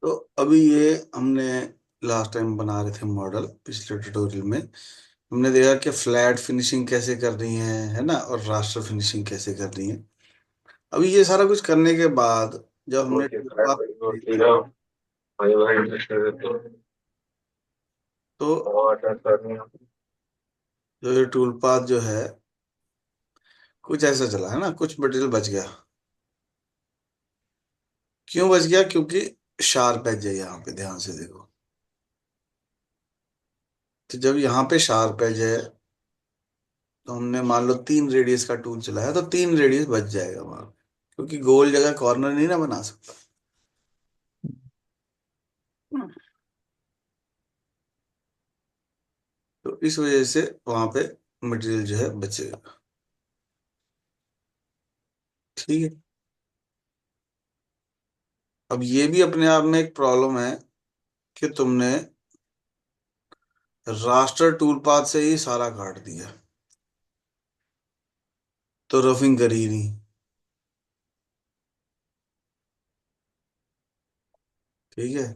तो अभी ये हमने लास्ट टाइम बना रहे थे मॉडल, पिछले ट्यूटोरियल में हमने देखा कि फ्लैट फिनिशिंग कैसे करनी है ना, और रास्टर फिनिशिंग कैसे करनी है। अभी ये सारा कुछ करने के बाद जब हमने ओके सर, टूलपाथ भाई ठीक देखा है। भाई भाई इंटरेस्टेड है तो और सर नहीं जो ये टूलपाथ जो है कुछ ऐसा चला है ना, कुछ मटेरियल बच गया। क्यों बच गया? क्योंकि शार्प एज है यहाँ पे, ध्यान से देखो। तो जब यहाँ पे शार्प एज है तो हमने मान लो 3 रेडियस का टूल चलाया तो 3 रेडियस बच जाएगा वहां पे, क्योंकि गोल जगह कॉर्नर नहीं ना बना सकता। तो इस वजह से वहां पे मटेरियल जो है बचेगा। ठीक है। अब ये भी अपने आप में एक प्रॉब्लम है कि तुमने रास्टर टूल पाथ से ही सारा काट दिया, तो रफिंग करी ही नहीं। ठीक है।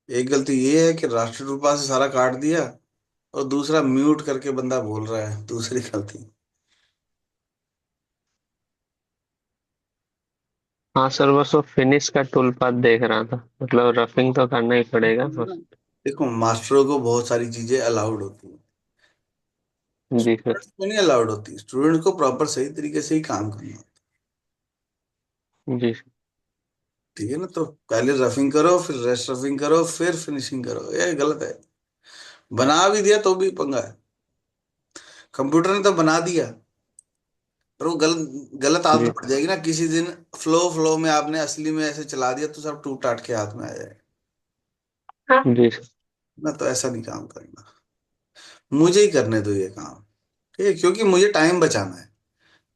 एक गलती ये है कि रास्टर टूल पाथ से सारा काट दिया, और दूसरा म्यूट करके बंदा बोल रहा है, दूसरी गलती। हाँ सर, बस वो फिनिश का टूल पाथ देख रहा था। मतलब रफिंग तो करना ही पड़ेगा बस। देखो, मास्टरों को बहुत सारी चीजें अलाउड होती हैं, जी सर। स्टूडेंट्स को नहीं अलाउड होती। स्टूडेंट को प्रॉपर सही तरीके से ही काम करना होता जी सर। है। ठीक है ना? तो पहले रफिंग करो, फिर रेस्ट रफिंग करो, फिर फिनिशिंग करो, ये गलत है। बना भी दिया तो भी पंगा है। कंप्यूटर ने तो बना दिया, पर वो गलत गलत जी आदत पड़ जाएगी ना किसी दिन। फ्लो फ्लो में आपने असली में ऐसे चला दिया तो सब टूट टाट के हाथ में आ जाएगा जी सर। ना। तो ऐसा नहीं काम करना। मुझे ही करने दो ये काम। ठीक है, क्योंकि मुझे टाइम बचाना है।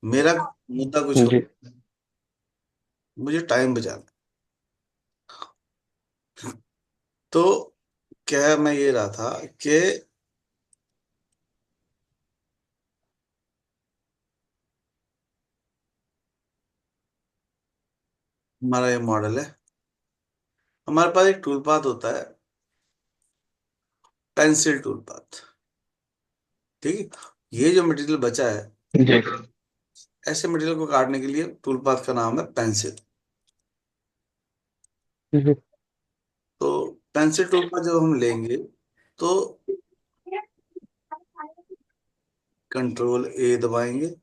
मेरा मुद्दा कुछ और, जी मुझे टाइम बचाना है। तो क्या मैं ये रहा था कि हमारा ये मॉडल है, हमारे पास एक टूल पाथ होता है, पेंसिल टूल पाथ। ठीक है। ये जो मटेरियल बचा है, जी ऐसे मटेरियल को काटने के लिए टूल पाथ का नाम है पेंसिल। जी तो पेंसिल टूल पाथ जब हम लेंगे तो कंट्रोल ए दबाएंगे।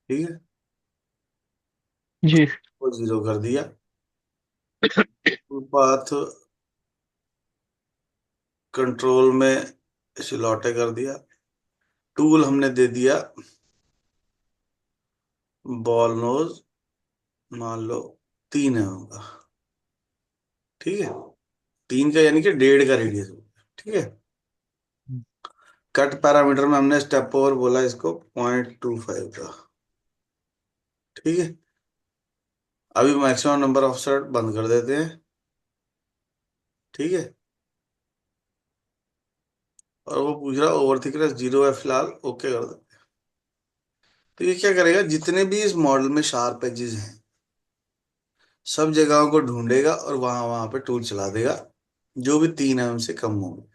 ठीक है। जी वो जीरो कर दिया। टूल पाथ कंट्रोल में इसे लौटे कर दिया। टूल हमने दे दिया बॉल नोज, मान लो 3 है होगा। ठीक है। 3 का यानी कि 1.5 का रेडियस होगा। ठीक है। कट पैरामीटर में हमने स्टेप ओवर बोला इसको 0.25 का। ठीक है। अभी मैक्सिमम नंबर ऑफ सेट बंद कर देते हैं। ठीक है। और वो पूछ रहा ओवर थिकनेस 0 है फिलहाल, ओके कर दो। तो ये क्या करेगा, जितने भी इस मॉडल में शार्प एजेस हैं सब जगहों को ढूंढेगा और वहां वहां पे टूल चला देगा, जो भी 3 से कम होंगे।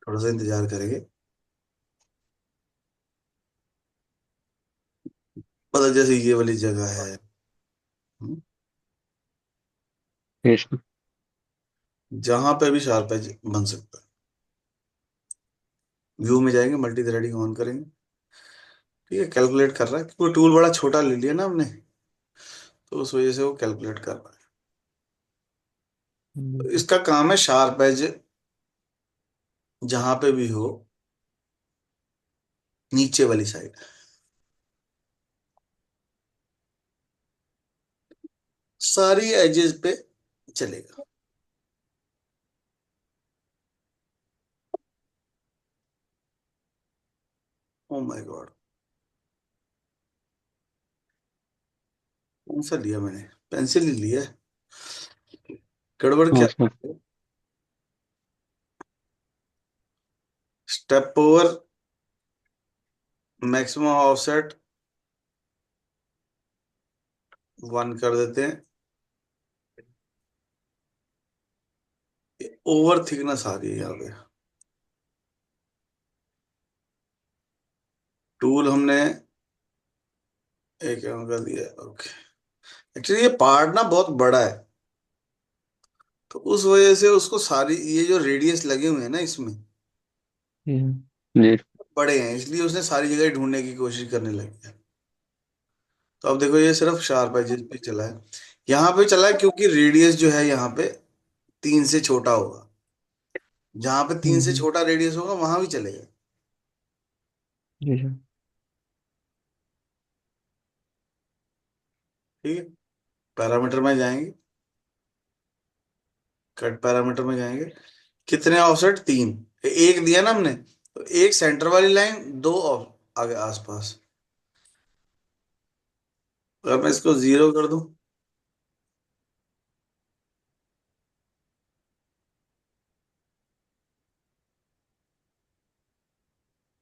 थोड़ा सा इंतजार करेंगे। मतलब जैसे ये वाली जगह है, जी सर। जहां पे भी शार्प एज बन सकता है। व्यू में जाएंगे, मल्टी थ्रेडिंग ऑन करेंगे। ठीक है। कैलकुलेट कर रहा है, क्योंकि टूल बड़ा छोटा ले लिया ना हमने, तो उस वजह से वो कैलकुलेट कर रहा है। तो इसका काम है शार्प एज जहां पे भी हो, नीचे वाली साइड, सारी एजेस पे चलेगा। Oh my God. कौन सा लिया मैंने? पेंसिल ही लिया है। गड़बड़ क्या? अच्छा। स्टेप ओवर मैक्सिमम ऑफसेट 1 कर देते हैं। ओवर थिकनेस आ रही है यहाँ पे। टूल हमने एक कर दिया। ओके। एक्चुअली ये पार्ट ना बहुत बड़ा है, तो उस वजह से उसको सारी ये जो रेडियस लगे हुए हैं ना इसमें जी। बड़े हैं, इसलिए उसने सारी जगह ढूंढने की कोशिश करने लगी है। तो अब देखो ये सिर्फ शार्प एजेस पे चला है, यहाँ पे चला है क्योंकि रेडियस जो है यहाँ पे 3 से छोटा होगा। जहां पे 3 से हम्म। छोटा रेडियस होगा वहां भी चलेगा। जी सर। ठीक है। पैरामीटर में जाएंगे, कट पैरामीटर में जाएंगे। कितने ऑफसेट? 3। एक दिया ना हमने, तो एक सेंटर वाली लाइन, दो आगे आसपास। अगर मैं इसको 0 कर दूं,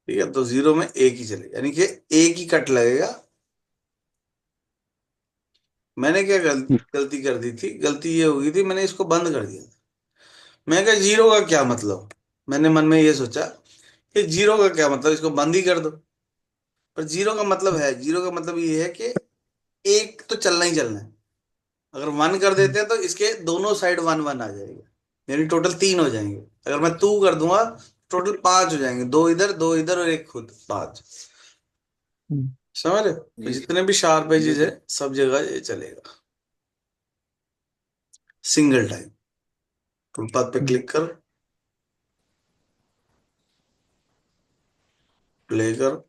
ठीक है, तो 0 में एक ही चलेगा, यानी कि एक ही कट लगेगा। मैंने क्या गलती कर दी थी? गलती ये हो गई थी, मैंने इसको बंद कर दिया था। मैं कहा 0 का क्या मतलब, मैंने मन में ये सोचा कि 0 का क्या मतलब, इसको बंद ही कर दो। पर 0 का मतलब है, 0 का मतलब ये है कि एक तो चलना ही चलना है। अगर 1 कर देते हैं तो इसके दोनों साइड 1 1 आ जाएगा, यानी टोटल 3 हो जाएंगे। अगर मैं 2 कर दूंगा, टोटल 5 हो जाएंगे, दो इधर दो इधर और एक खुद, 5। समझ रहे हो? तो जितने भी शार्प एजेस है सब जगह ये चलेगा। सिंगल टाइम टूल पाथ पे क्लिक कर, प्ले कर।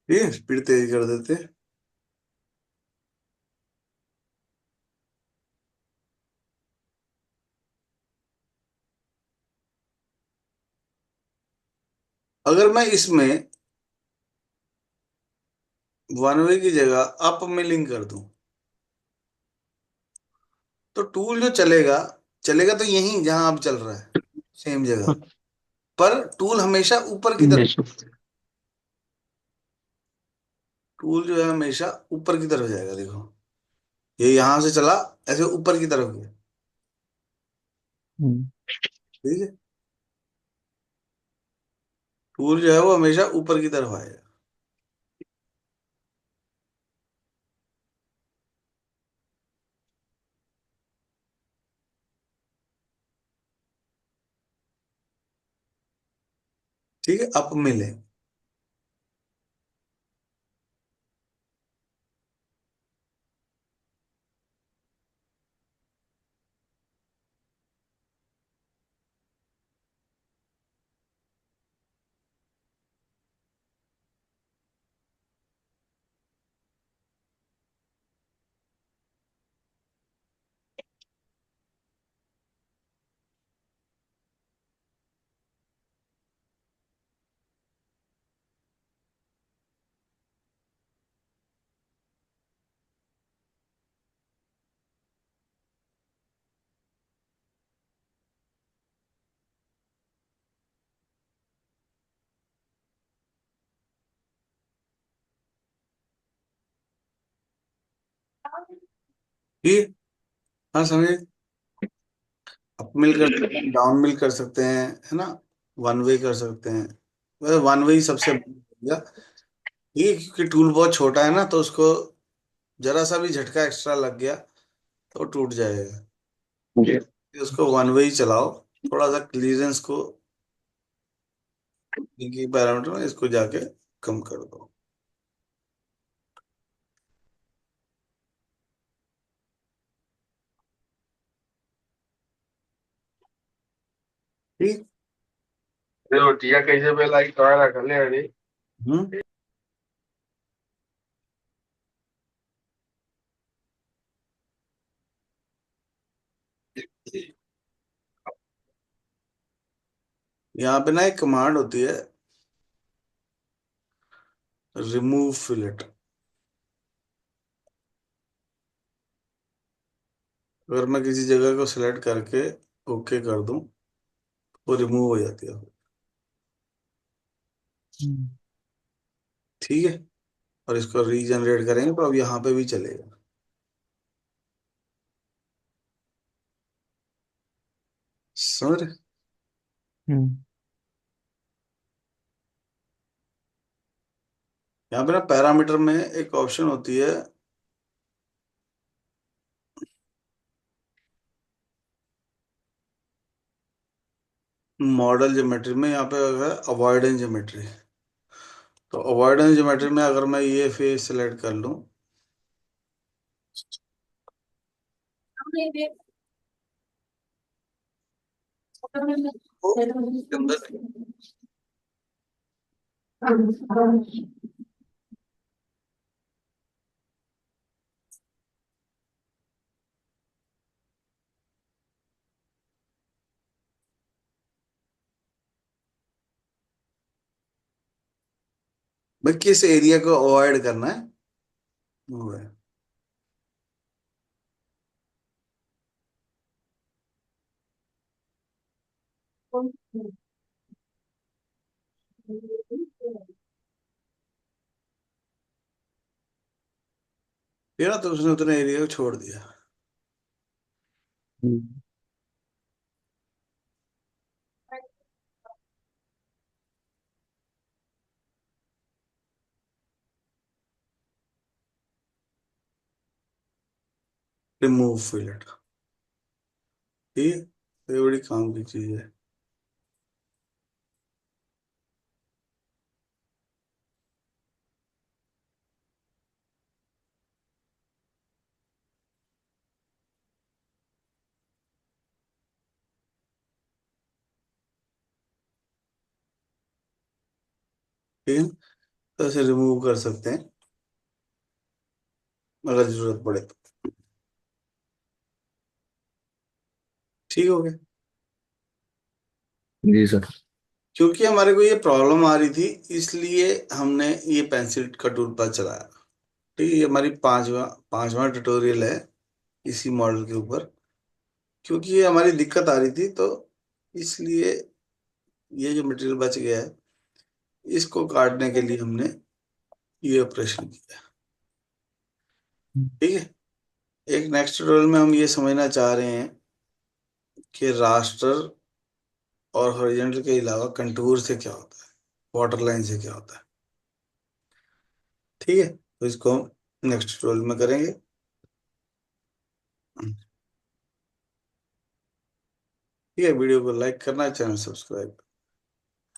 ठीक है, स्पीड तेज कर देते हैं। अगर मैं इसमें 1 वे की जगह अप में लिंक कर दूं, तो टूल जो चलेगा, चलेगा तो यहीं जहां अब चल रहा है, सेम जगह। पर टूल हमेशा ऊपर की जी तरफ, सर। टूल जो है हमेशा ऊपर की तरफ जाएगा। देखो, ये यहां से चला, ऐसे ऊपर की तरफ गया। ठीक है, टूल जो है वो हमेशा ऊपर की तरफ आएगा। ठीक है, अप में ले। ठीक है, हाँ समझे। अप मिल कर सकते हैं, डाउन मिल कर सकते हैं, है ना। 1 वे कर सकते हैं। वैसे 1 वे ही सबसे बढ़िया। ठीक है, क्योंकि टूल बहुत छोटा है ना, तो उसको जरा सा भी झटका एक्स्ट्रा लग गया तो टूट जाएगा। जी। उसको 1 वे ही चलाओ। थोड़ा सा क्लीयरेंस को, इनकी पैरामीटर में इसको जाके कम कर दो। ठीक। रोटियां कैसे बेलाई कहाँ रख ले अरे। हम्म। यहाँ पे ना एक कमांड होती है, रिमूव फिलेट। अगर मैं किसी जगह को सिलेक्ट करके ओके कर दूं, वो रिमूव हो जाती है। हम्म। ठीक है। और इसको रीजनरेट करेंगे तो अब यहाँ पे भी चलेगा। समझ रहे? हम्म। यहाँ पे ना पैरामीटर में एक ऑप्शन होती है, मॉडल ज्योमेट्री में। यहाँ पे है अवॉइडेंस ज्योमेट्री। तो अवॉइडेंस ज्योमेट्री में अगर मैं ये फेस सेलेक्ट कर लूँ, तो इसके अंदर भाई किस एरिया को अवॉइड करना है, वो है। ये ना, तो उसने उतने एरिया को छोड़ दिया। हम्म। Remove fillet. ठीक है, तो ये बड़ी काम की चीज है। ठीक है, तो ऐसे रिमूव कर सकते हैं अगर जरूरत पड़े तो। ठीक हो गया। जी सर। क्योंकि हमारे को ये प्रॉब्लम आ रही थी, इसलिए हमने ये पेंसिल का टूल पाथ चलाया। ठीक है, ये हमारी पांचवा पांचवा ट्यूटोरियल है इसी मॉडल के ऊपर। क्योंकि ये हमारी दिक्कत आ रही थी, तो इसलिए ये जो मटेरियल बच गया है, इसको काटने के लिए हमने ये ऑपरेशन किया। ठीक है। एक नेक्स्ट ट्यूटोरियल में हम ये समझना चाह रहे हैं कि रास्टर और हॉरिजॉन्टल के अलावा कंटूर से क्या होता है, वाटर लाइन से क्या होता है। ठीक है, तो इसको हम नेक्स्ट ट्यूटोरियल में करेंगे। ठीक है, वीडियो को लाइक करना, चैनल सब्सक्राइब।